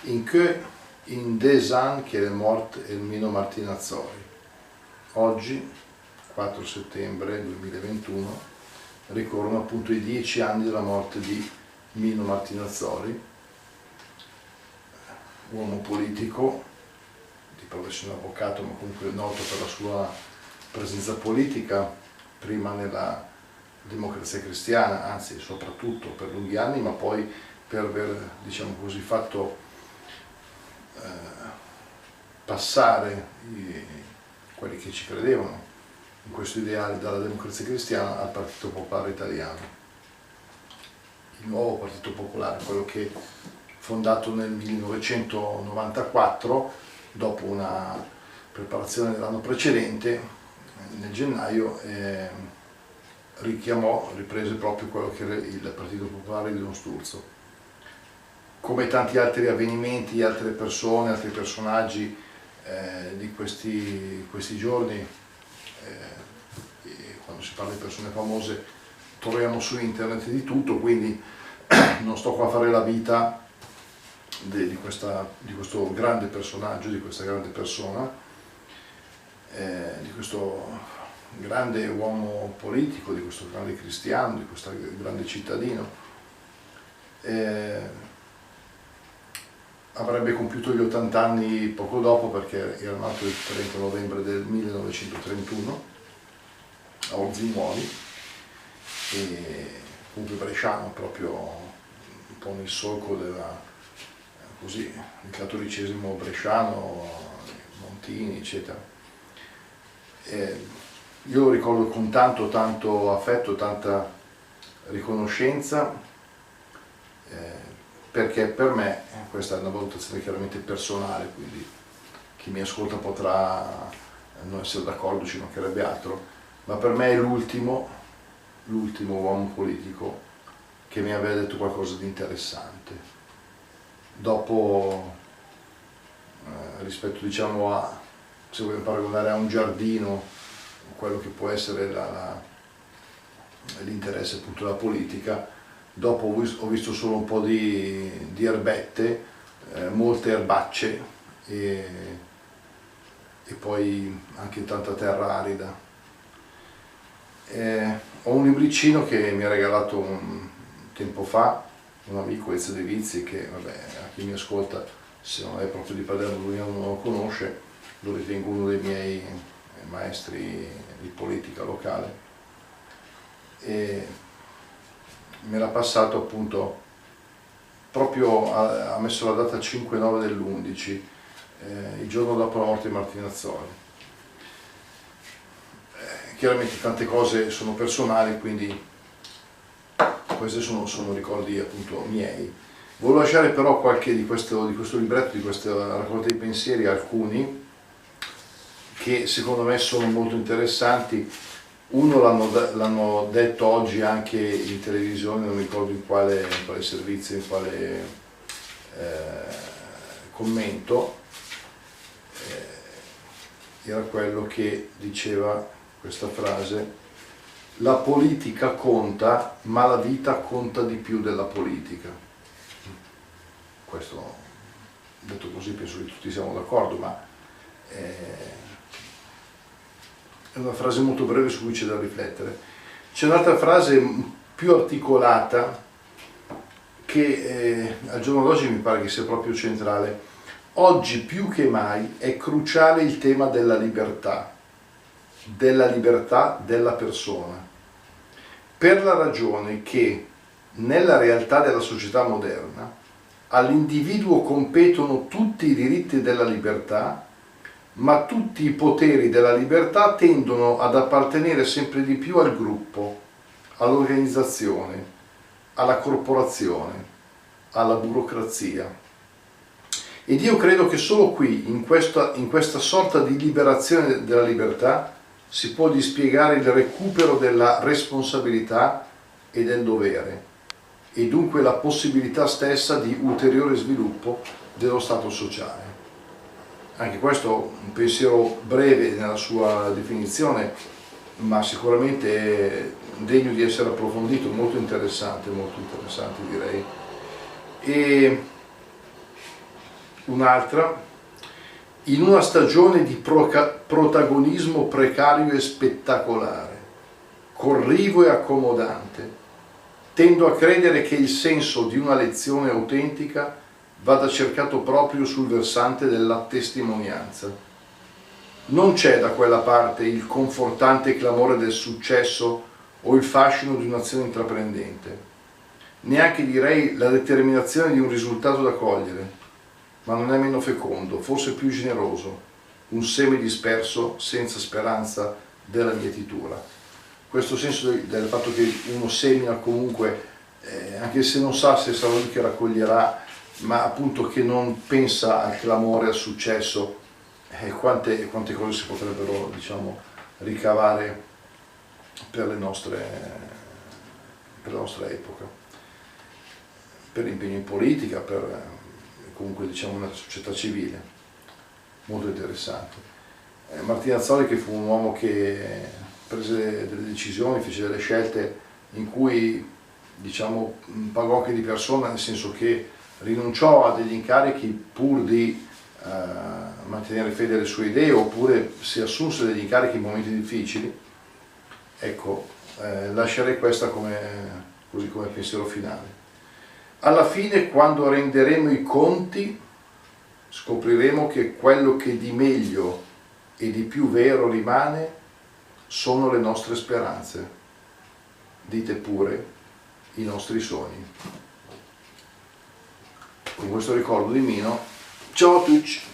in que in des ans che è morto Ermino Martinazzoli. Oggi, 4 settembre 2021, ricorrono appunto i 10 anni della morte di Mino Martinazzoli, uomo politico, di professione avvocato, ma comunque noto per la sua presenza politica, prima nella Democrazia Cristiana, anzi soprattutto per lunghi anni, ma poi per aver, diciamo così, fatto passare quelli che ci credevano in questo ideale dalla Democrazia Cristiana al Partito Popolare Italiano, il nuovo Partito Popolare, quello che fondato nel 1994 dopo una preparazione dell'anno precedente, nel gennaio, riprese proprio quello che era il Partito Popolare di Don Sturzo. Come tanti altri avvenimenti, altre persone, altri personaggi di questi giorni, quando si parla di persone famose troviamo su internet di tutto, quindi non sto qua a fare la vita di questo grande personaggio, di questa grande persona, di questo grande uomo politico, di questo grande cristiano, di questo grande cittadino. Avrebbe compiuto gli 80 anni poco dopo, perché era nato il 30 novembre del 1931 a Orzinuovi, e comunque bresciano, proprio un po' nel solco il cattolicesimo bresciano, Montini, eccetera. Io lo ricordo con tanto affetto, tanta riconoscenza, perché per me, questa è una valutazione chiaramente personale, quindi chi mi ascolta potrà non essere d'accordo, ci mancherebbe altro, ma per me è l'ultimo uomo politico che mi aveva detto qualcosa di interessante. Dopo, rispetto, diciamo, se vogliamo paragonare a un giardino, quello che può essere l'interesse appunto della politica, dopo ho visto solo un po' di erbette, molte erbacce e poi anche tanta terra arida. Ho un libricino che mi ha regalato un tempo fa un amico, Ezio De Vizi, che vabbè, a chi mi ascolta, se non è proprio di Paderno, lui non lo conosce, lo ritengo uno dei miei maestri di politica locale. E me l'ha passato appunto, proprio ha messo la data 5/9 dell'11, il giorno dopo la morte di Martinazzoli. Chiaramente tante cose sono personali, quindi questi sono ricordi appunto miei. Volevo lasciare però qualche di questo libretto, di questa raccolta di pensieri, alcuni che secondo me sono molto interessanti. Uno l'hanno detto oggi anche in televisione, non mi ricordo in quale servizio, in quale commento, era quello che diceva questa frase: la politica conta, ma la vita conta di più della politica. Questo, detto così, penso che tutti siamo d'accordo, ma è una frase molto breve su cui c'è da riflettere. C'è un'altra frase più articolata che al giorno d'oggi mi pare che sia proprio centrale. Oggi più che mai è cruciale il tema della libertà della persona, per la ragione che nella realtà della società moderna all'individuo competono tutti i diritti della libertà, ma tutti i poteri della libertà tendono ad appartenere sempre di più al gruppo, all'organizzazione, alla corporazione, alla burocrazia. Ed io credo che solo qui, in questa sorta di liberazione della libertà, si può dispiegare il recupero della responsabilità e del dovere, e dunque la possibilità stessa di ulteriore sviluppo dello Stato sociale. Anche questo un pensiero breve nella sua definizione, ma sicuramente degno di essere approfondito, molto interessante direi. E Un'altra: in una stagione di protagonismo precario e spettacolare, corrivo e accomodante, tendo a credere che il senso di una lezione autentica vada cercato proprio sul versante della testimonianza. Non c'è da quella parte il confortante clamore del successo o il fascino di un'azione intraprendente, neanche direi la determinazione di un risultato da cogliere, ma non è meno fecondo, forse più generoso, un seme disperso senza speranza della mietitura. Questo senso del fatto che uno semina comunque, anche se non sa se sarà lui che raccoglierà, ma appunto che non pensa al clamore, al successo, quante cose si potrebbero, diciamo, ricavare per la nostra epoca, per l'impegno in politica, per comunque, diciamo, una società civile. Molto interessante. Martinazzoli, che fu un uomo che prese delle decisioni, fece delle scelte in cui, diciamo, pagò anche di persona, nel senso che rinunciò a degli incarichi pur di mantenere fede alle sue idee, oppure si assunse degli incarichi in momenti difficili. Ecco, lascerei questa così come pensiero finale. Alla fine, quando renderemo i conti, scopriremo che quello che di meglio e di più vero rimane sono le nostre speranze, dite pure i nostri sogni. Con questo ricordo di Mino, ciao a tutti!